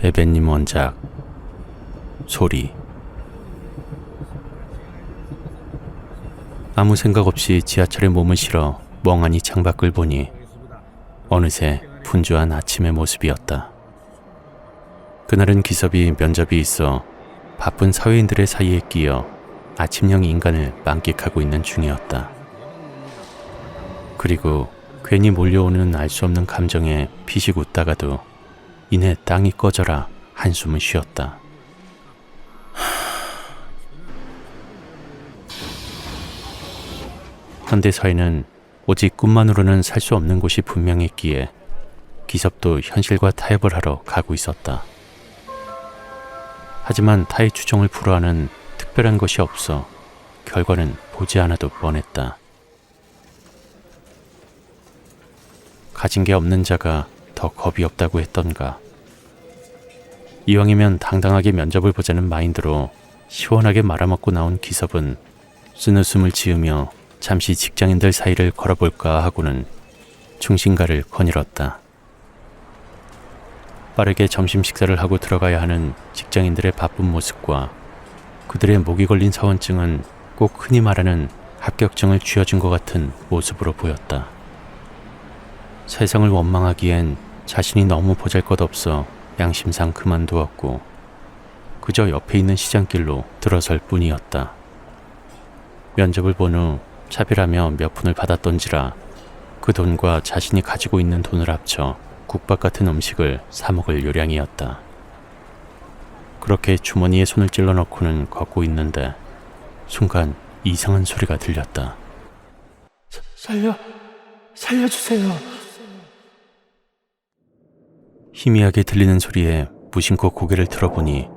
에벤님 원작. 소리. 아무 생각 없이 지하철에 몸을 실어 멍하니 창밖을 보니 어느새 분주한 아침의 모습이었다. 그날은 기섭이 면접이 있어 바쁜 사회인들의 사이에 끼어 아침형 인간을 만끽하고 있는 중이었다. 그리고 괜히 몰려오는 알 수 없는 감정에 피식 웃다가도 이내 땅이 꺼져라 한숨을 쉬었다. 현대사회는 오직 꿈만으로는 살 수 없는 곳이 분명했기에 기섭도 현실과 타협을 하러 가고 있었다. 하지만 타의 추정을 불허하는 특별한 것이 없어 결과는 보지 않아도 뻔했다. 가진 게 없는 자가 더 겁이 없다고 했던가. 이왕이면 당당하게 면접을 보자는 마인드로 시원하게 말아먹고 나온 기섭은 쓴웃음을 지으며 잠시 직장인들 사이를 걸어볼까 하고는 중심가를 거닐었다. 빠르게 점심 식사를 하고 들어가야 하는 직장인들의 바쁜 모습과 그들의 목이 걸린 사원증은 꼭 흔히 말하는 합격증을 쥐어준 것 같은 모습으로 보였다. 세상을 원망하기엔 자신이 너무 보잘것없어 양심상 그만두었고 그저 옆에 있는 시장길로 들어설 뿐이었다. 면접을 본 후 차별하며 몇 푼을 받았던지라 그 돈과 자신이 가지고 있는 돈을 합쳐 국밥 같은 음식을 사 먹을 요량이었다. 그렇게 주머니에 손을 찔러 넣고는 걷고 있는데 순간 이상한 소리가 들렸다. 살려주세요. 희미하게 들리는 소리에 무심코 고개를 들어보니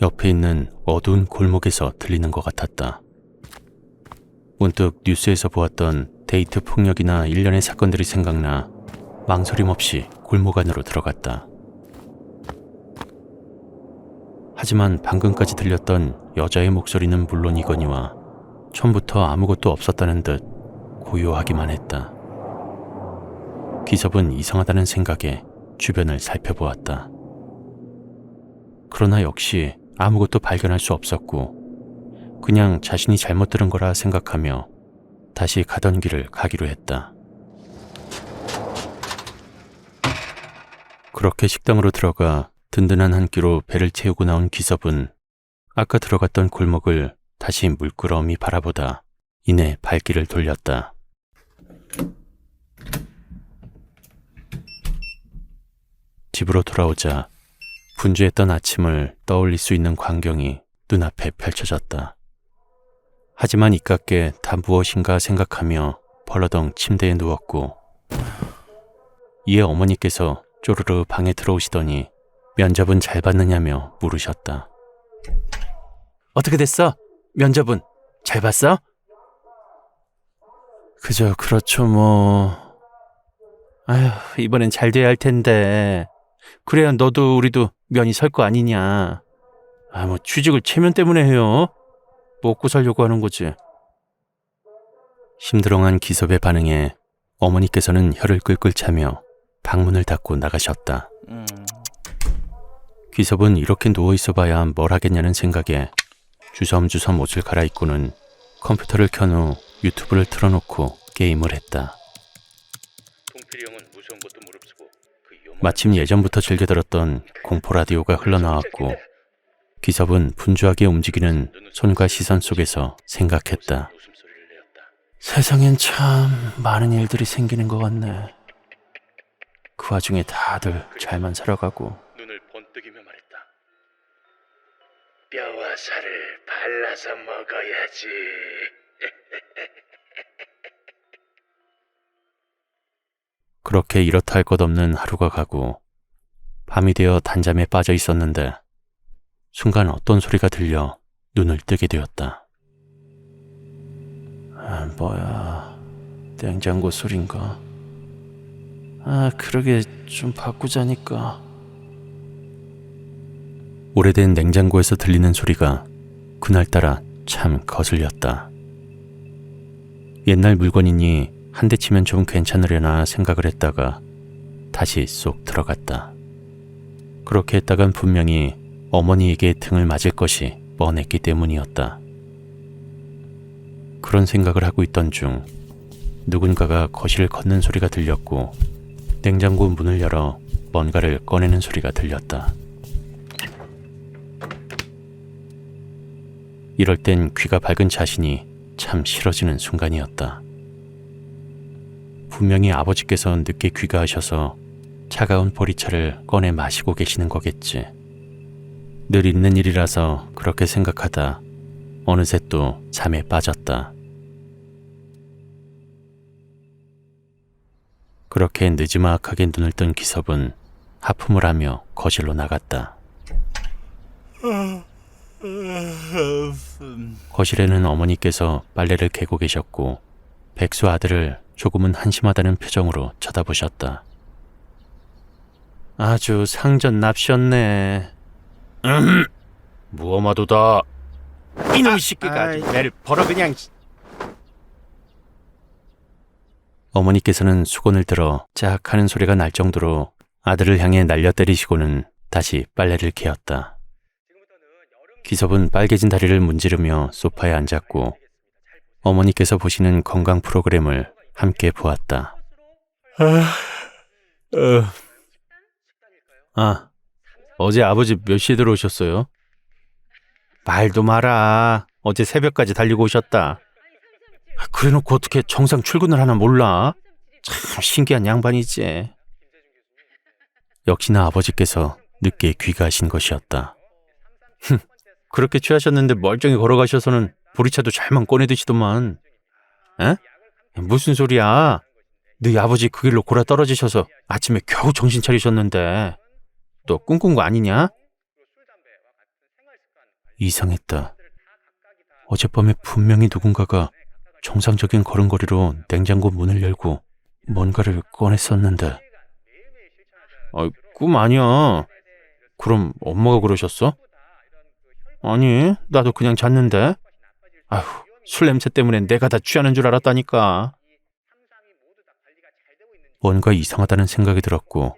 옆에 있는 어두운 골목에서 들리는 것 같았다. 문득 뉴스에서 보았던 데이트 폭력이나 일련의 사건들이 생각나 망설임 없이 골목 안으로 들어갔다. 하지만 방금까지 들렸던 여자의 목소리는 물론이거니와 처음부터 아무것도 없었다는 듯 고요하기만 했다. 기섭은 이상하다는 생각에 주변을 살펴보았다. 그러나 역시 아무것도 발견할 수 없었고 그냥 자신이 잘못 들은 거라 생각하며 다시 가던 길을 가기로 했다. 그렇게 식당으로 들어가 든든한 한 끼로 배를 채우고 나온 기섭은 아까 들어갔던 골목을 다시 물끄러미 바라보다 이내 발길을 돌렸다. 집으로 돌아오자 분주했던 아침을 떠올릴 수 있는 광경이 눈앞에 펼쳐졌다. 하지만 이깟게 다 무엇인가 생각하며 벌러덩 침대에 누웠고 이에 어머니께서 쪼르르 방에 들어오시더니 면접은 잘 봤느냐며 물으셨다. 어떻게 됐어? 면접은 잘 봤어? 그저 그렇죠 뭐. 아휴, 이번엔 잘 돼야 할 텐데. 그래야 너도 우리도 면이 설 거 아니냐. 뭐 취직을 체면 때문에 해요. 먹고 살려고 하는 거지. 심드렁한 기섭의 반응에 어머니께서는 혀를 끌끌 차며 방문을 닫고 나가셨다. 기섭은 이렇게 누워있어 봐야 뭘 하겠냐는 생각에 주섬주섬 옷을 갈아입고는 컴퓨터를 켠 후 유튜브를 틀어놓고 게임을 했다. 마침 예전부터 즐겨 들었던 공포 라디오가 흘러나왔고 기섭은 분주하게 움직이는 손과 시선 속에서 생각했다. 세상엔 참 많은 일들이 생기는 것 같네. 그 와중에 다들 잘만 살아가고. 눈을 번뜩이며 말했다. 뼈와 살을 발라서 먹어야지. 그렇게 이렇다 할 것 없는 하루가 가고 밤이 되어 단잠에 빠져 있었는데 순간 어떤 소리가 들려 눈을 뜨게 되었다. 뭐야, 냉장고 소린가? 그러게 좀 바꾸자니까. 오래된 냉장고에서 들리는 소리가 그날따라 참 거슬렸다. 옛날 물건이니 한 대 치면 좀 괜찮으려나 생각을 했다가 다시 쏙 들어갔다. 그렇게 했다간 분명히 어머니에게 등을 맞을 것이 뻔했기 때문이었다. 그런 생각을 하고 있던 중 누군가가 거실을 걷는 소리가 들렸고 냉장고 문을 열어 뭔가를 꺼내는 소리가 들렸다. 이럴 땐 귀가 밝은 자신이 참 싫어지는 순간이었다. 분명히 아버지께서 늦게 귀가하셔서 차가운 보리차를 꺼내 마시고 계시는 거겠지. 늘 있는 일이라서 그렇게 생각하다 어느새 또 잠에 빠졌다. 그렇게 느지막하게 눈을 뜬 기섭은 하품을 하며 거실로 나갔다. 거실에는 어머니께서 빨래를 개고 계셨고 백수 아들을 조금은 한심하다는 표정으로 쳐다보셨다. 아주 상전 납셨네. 무엄하도다. 이놈 새끼가 아주 매를 벌어 그냥. 어머니께서는 수건을 들어 짝 하는 소리가 날 정도로 아들을 향해 날려 때리시고는 다시 빨래를 개었다. 기섭은 빨개진 다리를 문지르며 소파에 앉았고 어머니께서 보시는 건강 프로그램을 함께 보았다. 어제 아버지 몇 시에 들어오셨어요? 말도 마라. 어제 새벽까지 달리고 오셨다. 그래놓고 어떻게 정상 출근을 하나 몰라? 참 신기한 양반이지. 역시나 아버지께서 늦게 귀가하신 것이었다. 그렇게 취하셨는데 멀쩡히 걸어가셔서는 보리차도 잘만 꺼내 드시더만. 에? 무슨 소리야? 너희 아버지 그 길로 골아 떨어지셔서 아침에 겨우 정신 차리셨는데 또 꿈꾼 거 아니냐? 이상했다. 어젯밤에 분명히 누군가가 정상적인 걸음걸이로 냉장고 문을 열고 뭔가를 꺼냈었는데. 꿈 아니야. 그럼 엄마가 그러셨어? 아니, 나도 그냥 잤는데. 아휴, 술 냄새 때문에 내가 다 취하는 줄 알았다니까. 뭔가 이상하다는 생각이 들었고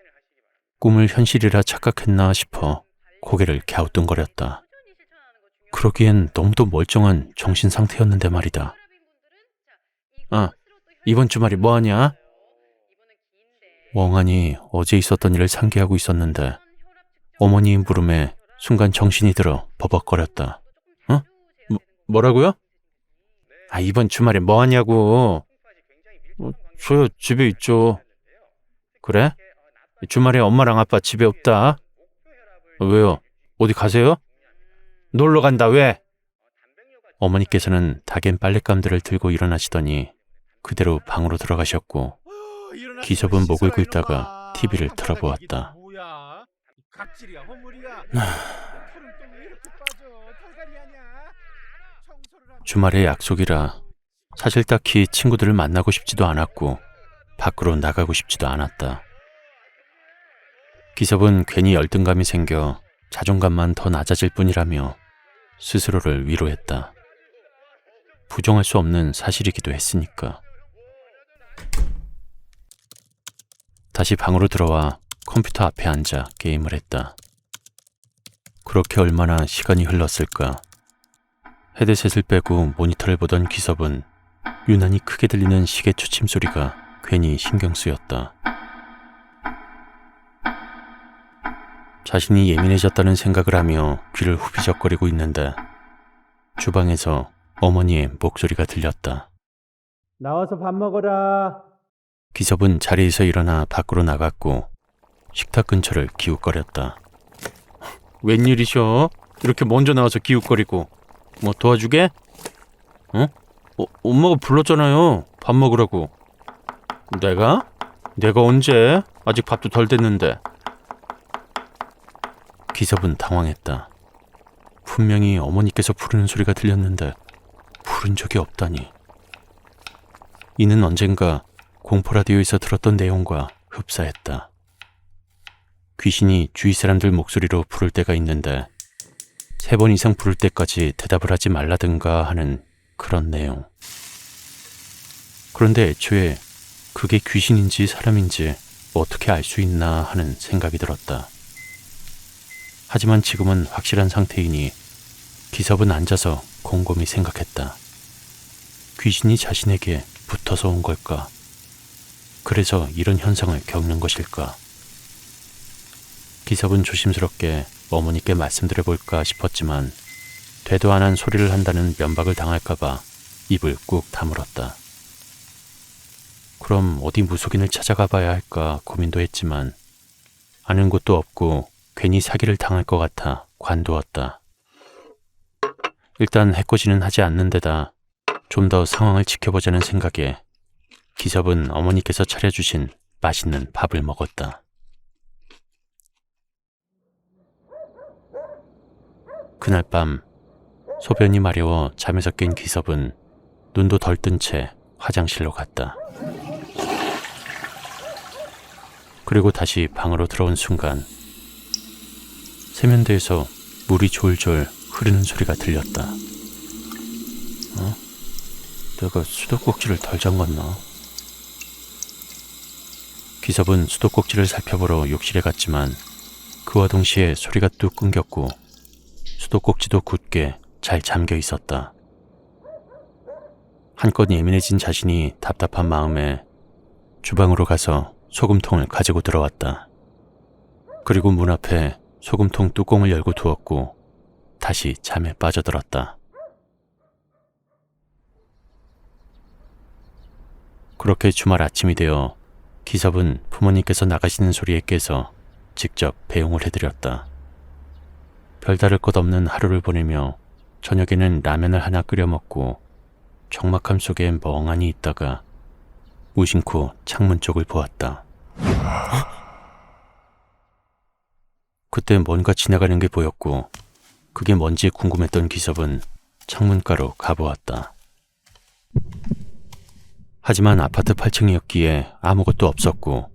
꿈을 현실이라 착각했나 싶어 고개를 갸우뚱거렸다. 그러기엔 너무도 멀쩡한 정신 상태였는데 말이다. 이번 주말에 뭐하냐? 멍하니 어제 있었던 일을 상기하고 있었는데 어머니의 물음에 순간 정신이 들어 버벅거렸다. 뭐라고요? 이번 주말에 뭐하냐고. 저요, 집에 있죠. 그래? 주말에 엄마랑 아빠 집에 없다. 왜요? 어디 가세요? 놀러 간다. 왜? 어머니께서는 닭엔 빨랫감들을 들고 일어나시더니 그대로 방으로 들어가셨고 기섭은 목을 긁다가 TV를 틀어보았다. 주말에 약속이라 사실 딱히 친구들을 만나고 싶지도 않았고 밖으로 나가고 싶지도 않았다. 기섭은 괜히 열등감이 생겨 자존감만 더 낮아질 뿐이라며 스스로를 위로했다. 부정할 수 없는 사실이기도 했으니까. 다시 방으로 들어와 컴퓨터 앞에 앉아 게임을 했다. 그렇게 얼마나 시간이 흘렀을까. 헤드셋을 빼고 모니터를 보던 기섭은 유난히 크게 들리는 시계 초침 소리가 괜히 신경 쓰였다. 자신이 예민해졌다는 생각을 하며 귀를 후비적거리고 있는데 주방에서 어머니의 목소리가 들렸다. 나와서 밥 먹어라. 기섭은 자리에서 일어나 밖으로 나갔고 식탁 근처를 기웃거렸다. 웬일이셔? 이렇게 먼저 나와서 기웃거리고. 뭐 도와주게? 엄마가 불렀잖아요. 밥 먹으라고. 내가? 내가 언제? 아직 밥도 덜 됐는데. 기섭은 당황했다. 분명히 어머니께서 부르는 소리가 들렸는데 부른 적이 없다니. 이는 언젠가 공포라디오에서 들었던 내용과 흡사했다. 귀신이 주위 사람들 목소리로 부를 때가 있는데 3번 이상 부를 때까지 대답을 하지 말라든가 하는 그런 내용. 그런데 애초에 그게 귀신인지 사람인지 어떻게 알 수 있나 하는 생각이 들었다. 하지만 지금은 확실한 상태이니 기섭은 앉아서 곰곰이 생각했다. 귀신이 자신에게 붙어서 온 걸까? 그래서 이런 현상을 겪는 것일까? 기섭은 조심스럽게 어머니께 말씀드려볼까 싶었지만 되도 않은 소리를 한다는 면박을 당할까봐 입을 꾹 다물었다. 그럼 어디 무속인을 찾아가 봐야 할까 고민도 했지만 아는 곳도 없고 괜히 사기를 당할 것 같아 관두었다. 일단 해코지는 하지 않는 데다 좀 더 상황을 지켜보자는 생각에 기섭은 어머니께서 차려주신 맛있는 밥을 먹었다. 그날 밤 소변이 마려워 잠에서 깬 기섭은 눈도 덜 뜬 채 화장실로 갔다. 그리고 다시 방으로 들어온 순간 세면대에서 물이 졸졸 흐르는 소리가 들렸다. 내가 수도꼭지를 덜 잠갔나? 기섭은 수도꼭지를 살펴보러 욕실에 갔지만 그와 동시에 소리가 뚝 끊겼고 수도꼭지도 굳게 잘 잠겨 있었다. 한껏 예민해진 자신이 답답한 마음에 주방으로 가서 소금통을 가지고 들어왔다. 그리고 문 앞에 소금통 뚜껑을 열고 두었고 다시 잠에 빠져들었다. 그렇게 주말 아침이 되어 기섭은 부모님께서 나가시는 소리에 깨서 직접 배웅을 해드렸다. 별다를 것 없는 하루를 보내며 저녁에는 라면을 하나 끓여 먹고 적막함 속에 멍하니 있다가 무심코 창문 쪽을 보았다. 그때 뭔가 지나가는 게 보였고 그게 뭔지 궁금했던 기섭은 창문가로 가보았다. 하지만 아파트 8층이었기에 아무것도 없었고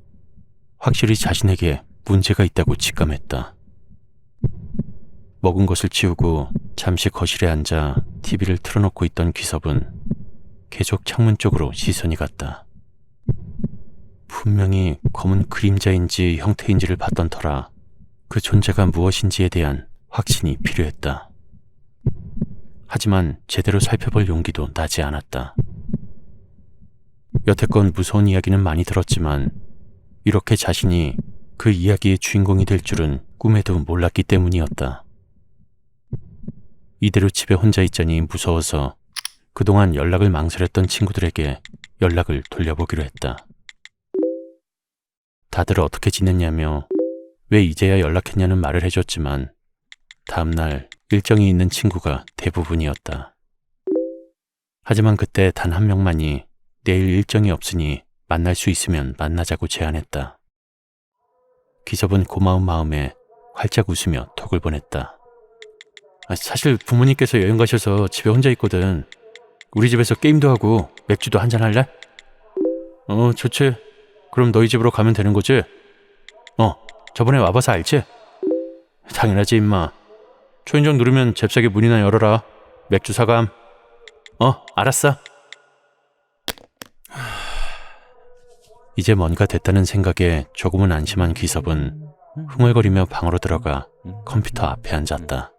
확실히 자신에게 문제가 있다고 직감했다. 먹은 것을 치우고 잠시 거실에 앉아 TV를 틀어놓고 있던 기섭은 계속 창문 쪽으로 시선이 갔다. 분명히 검은 그림자인지 형태인지를 봤던 터라 그 존재가 무엇인지에 대한 확신이 필요했다. 하지만 제대로 살펴볼 용기도 나지 않았다. 여태껏 무서운 이야기는 많이 들었지만 이렇게 자신이 그 이야기의 주인공이 될 줄은 꿈에도 몰랐기 때문이었다. 이대로 집에 혼자 있자니 무서워서 그동안 연락을 망설였던 친구들에게 연락을 돌려보기로 했다. 다들 어떻게 지냈냐며 왜 이제야 연락했냐는 말을 해줬지만 다음날 일정이 있는 친구가 대부분이었다. 하지만 그때 단 한 명만이 내일 일정이 없으니 만날 수 있으면 만나자고 제안했다. 기섭은 고마운 마음에 활짝 웃으며 톡을 보냈다. 사실 부모님께서 여행 가셔서 집에 혼자 있거든. 우리 집에서 게임도 하고 맥주도 한잔 할래? 좋지. 그럼 너희 집으로 가면 되는 거지? 저번에 와봐서 알지? 당연하지 임마. 초인종 누르면 잽싸게 문이나 열어라. 맥주 사감. 알았어. 이제 뭔가 됐다는 생각에 조금은 안심한 기섭은 흥얼거리며 방으로 들어가 컴퓨터 앞에 앉았다.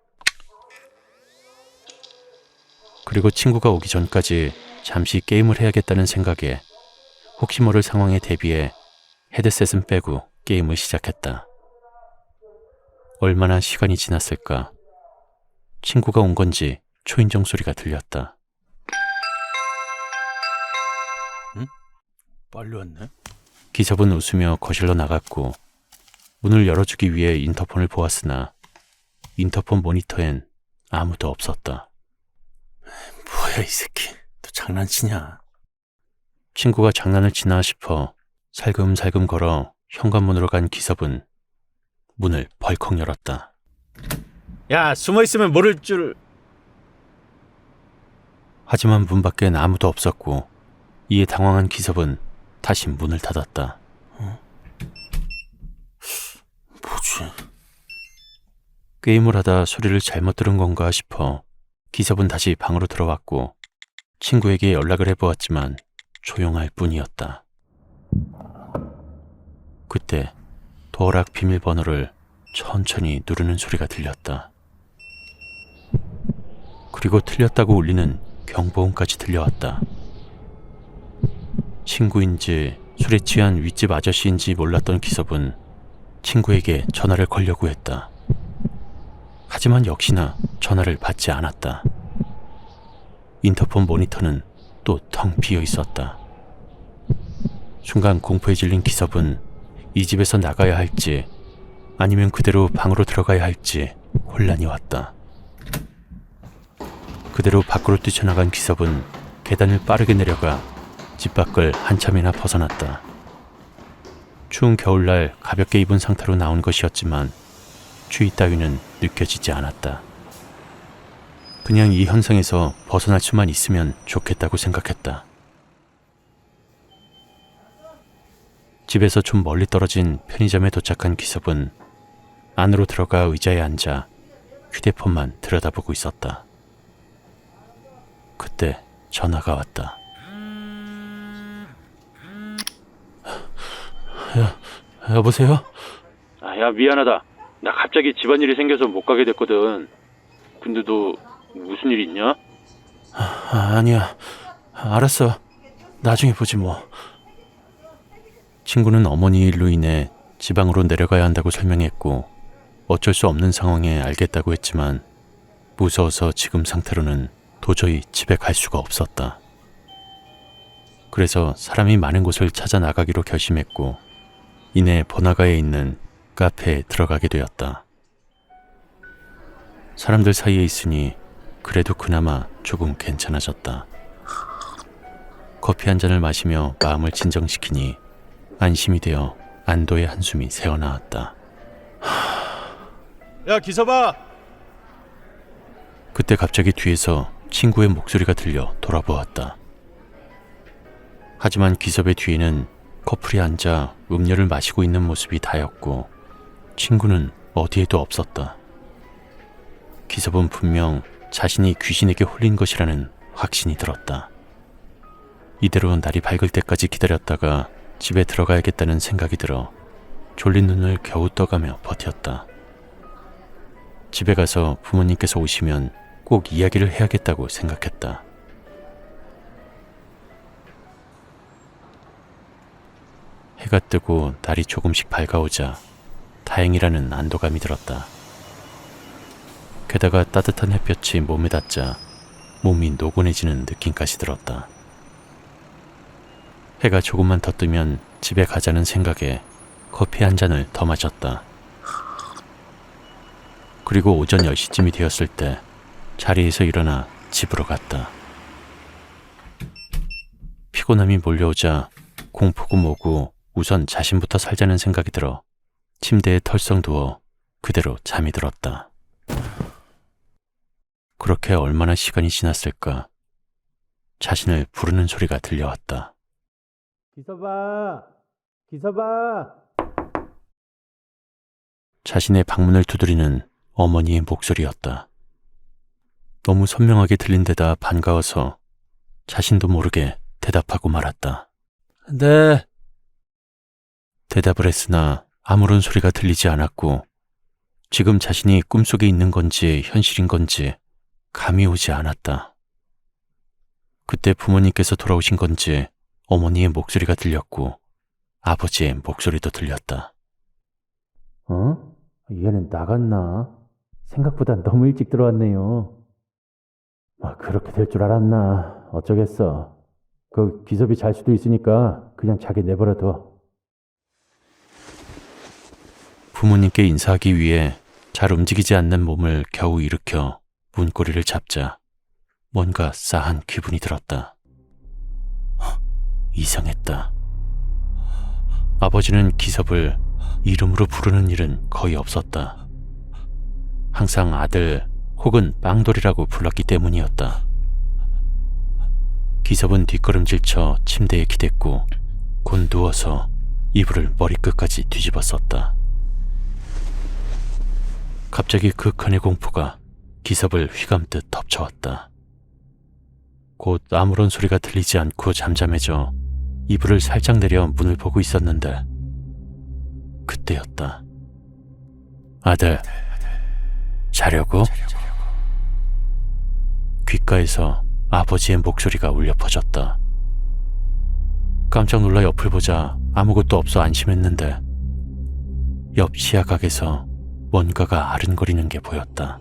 그리고 친구가 오기 전까지 잠시 게임을 해야겠다는 생각에 혹시 모를 상황에 대비해 헤드셋은 빼고 게임을 시작했다. 얼마나 시간이 지났을까? 친구가 온 건지 초인종 소리가 들렸다. 빨리 왔네? 기섭은 웃으며 거실로 나갔고 문을 열어주기 위해 인터폰을 보았으나 인터폰 모니터엔 아무도 없었다. 뭐야 이 새끼, 또 장난치냐? 친구가 장난을 치나 싶어 살금살금 걸어 현관문으로 간 기섭은 문을 벌컥 열었다. 야, 숨어있으면 모를 줄... 하지만 문 밖엔 아무도 없었고 이에 당황한 기섭은 다시 문을 닫았다. 뭐지? 게임을 하다 소리를 잘못 들은 건가 싶어 기섭은 다시 방으로 들어왔고 친구에게 연락을 해보았지만 조용할 뿐이었다. 그때 도어락 비밀번호를 천천히 누르는 소리가 들렸다. 그리고 틀렸다고 울리는 경보음까지 들려왔다. 친구인지 술에 취한 윗집 아저씨인지 몰랐던 기섭은 친구에게 전화를 걸려고 했다. 하지만 역시나 전화를 받지 않았다. 인터폰 모니터는 또 텅 비어 있었다. 순간 공포에 질린 기섭은 이 집에서 나가야 할지 아니면 그대로 방으로 들어가야 할지 혼란이 왔다. 그대로 밖으로 뛰쳐나간 기섭은 계단을 빠르게 내려가 집 밖을 한참이나 벗어났다. 추운 겨울날 가볍게 입은 상태로 나온 것이었지만 추위 따위는 느껴지지 않았다. 그냥 이 현상에서 벗어날 수만 있으면 좋겠다고 생각했다. 집에서 좀 멀리 떨어진 편의점에 도착한 기섭은 안으로 들어가 의자에 앉아 휴대폰만 들여다보고 있었다. 그때 전화가 왔다. 여보세요? 야, 미안하다. 나 갑자기 집안일이 생겨서 못 가게 됐거든. 근데 너 무슨 일 있냐? 아니야. 알았어. 나중에 보지 뭐. 친구는 어머니 일로 인해 지방으로 내려가야 한다고 설명했고 어쩔 수 없는 상황에 알겠다고 했지만 무서워서 지금 상태로는 도저히 집에 갈 수가 없었다. 그래서 사람이 많은 곳을 찾아 나가기로 결심했고 이내 번화가에 있는 카페에 들어가게 되었다. 사람들 사이에 있으니 그래도 그나마 조금 괜찮아졌다. 커피 한 잔을 마시며 마음을 진정시키니 안심이 되어 안도의 한숨이 새어나왔다. 야, 기사봐! 그때 갑자기 뒤에서 친구의 목소리가 들려 돌아보았다. 하지만 기섭의 뒤에는 커플이 앉아 음료를 마시고 있는 모습이 다였고 친구는 어디에도 없었다. 기섭은 분명 자신이 귀신에게 홀린 것이라는 확신이 들었다. 이대로 날이 밝을 때까지 기다렸다가 집에 들어가야겠다는 생각이 들어 졸린 눈을 겨우 떠가며 버텼다. 집에 가서 부모님께서 오시면 꼭 이야기를 해야겠다고 생각했다. 해가 뜨고 날이 조금씩 밝아오자 다행이라는 안도감이 들었다. 게다가 따뜻한 햇볕이 몸에 닿자 몸이 노곤해지는 느낌까지 들었다. 해가 조금만 더 뜨면 집에 가자는 생각에 커피 한 잔을 더 마셨다. 그리고 오전 10시쯤이 되었을 때 자리에서 일어나 집으로 갔다. 피곤함이 몰려오자 공포고 뭐고 우선 자신부터 살자는 생각이 들어 침대에 털썩 누워 그대로 잠이 들었다. 그렇게 얼마나 시간이 지났을까? 자신을 부르는 소리가 들려왔다. 기사봐! 기사봐! 자신의 방문을 두드리는 어머니의 목소리였다. 너무 선명하게 들린 데다 반가워서 자신도 모르게 대답하고 말았다. 네. 대답을 했으나 아무런 소리가 들리지 않았고 지금 자신이 꿈속에 있는 건지 현실인 건지 감이 오지 않았다. 그때 부모님께서 돌아오신 건지 어머니의 목소리가 들렸고 아버지의 목소리도 들렸다. 얘는 나갔나? 생각보다 너무 일찍 들어왔네요. 그렇게 될 줄 알았나? 어쩌겠어. 그 기섭이 잘 수도 있으니까 그냥 자기 내버려둬. 부모님께 인사하기 위해 잘 움직이지 않는 몸을 겨우 일으켜 문고리를 잡자 뭔가 싸한 기분이 들었다. 이상했다. 아버지는 기섭을 이름으로 부르는 일은 거의 없었다. 항상 아들 혹은 빵돌이라고 불렀기 때문이었다. 기섭은 뒷걸음질쳐 침대에 기댔고 곧 누워서 이불을 머리끝까지 뒤집어 썼다. 갑자기 극한의 공포가 기섭을 휘감듯 덮쳐왔다. 곧 아무런 소리가 들리지 않고 잠잠해져 이불을 살짝 내려 문을 보고 있었는데 그때였다. 아들, 자려고? 귓가에서 아버지의 목소리가 울려 퍼졌다. 깜짝 놀라 옆을 보자 아무것도 없어 안심했는데 옆 시야각에서 뭔가가 아른거리는 게 보였다.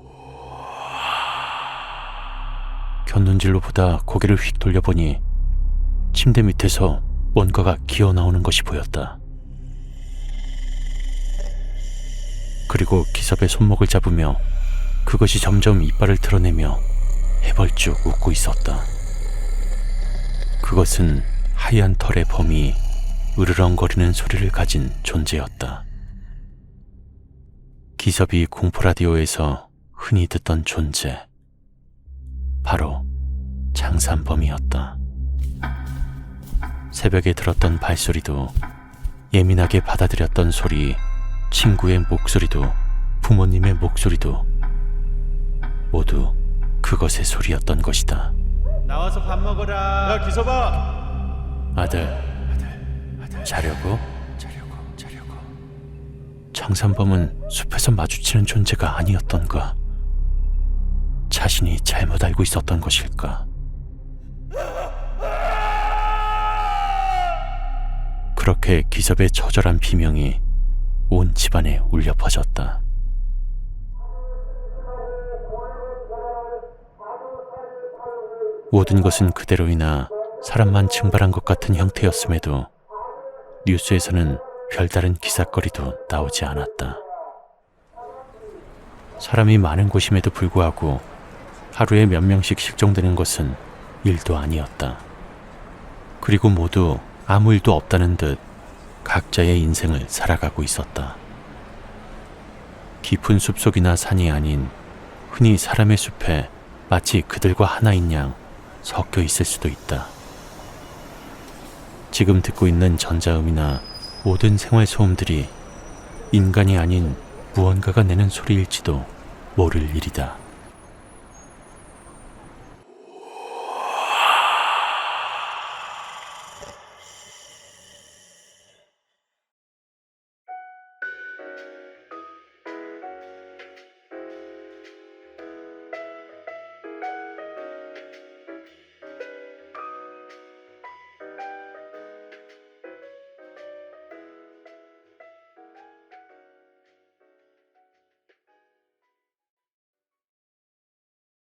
곁눈질로 보다 고개를 휙 돌려보니 침대 밑에서 뭔가가 기어 나오는 것이 보였다. 그리고 기섭의 손목을 잡으며 그것이 점점 이빨을 드러내며 해벌쭉 웃고 있었다. 그것은 하얀 털의 범이 으르렁거리는 소리를 가진 존재였다. 기섭이 공포라디오에서 흔히 듣던 존재, 바로 장산범이었다. 새벽에 들었던 발소리도, 예민하게 받아들였던 소리, 친구의 목소리도, 부모님의 목소리도 모두 그것의 소리였던 것이다. 나와서 밥 먹어라. 야, 기서봐. 아들, 자려고? 장산범은 숲에서 마주치는 존재가 아니었던가? 자신이 잘못 알고 있었던 것일까? 그렇게 기섭의 처절한 비명이 온 집안에 울려 퍼졌다. 모든 것은 그대로이나 사람만 증발한 것 같은 형태였음에도 뉴스에서는 별다른 기사거리도 나오지 않았다. 사람이 많은 곳임에도 불구하고 하루에 몇 명씩 실종되는 것은 일도 아니었다. 그리고 모두 아무 일도 없다는 듯 각자의 인생을 살아가고 있었다. 깊은 숲속이나 산이 아닌 흔히 사람의 숲에 마치 그들과 하나인 양 섞여 있을 수도 있다. 지금 듣고 있는 전자음이나 모든 생활소음들이 인간이 아닌 무언가가 내는 소리일지도 모를 일이다.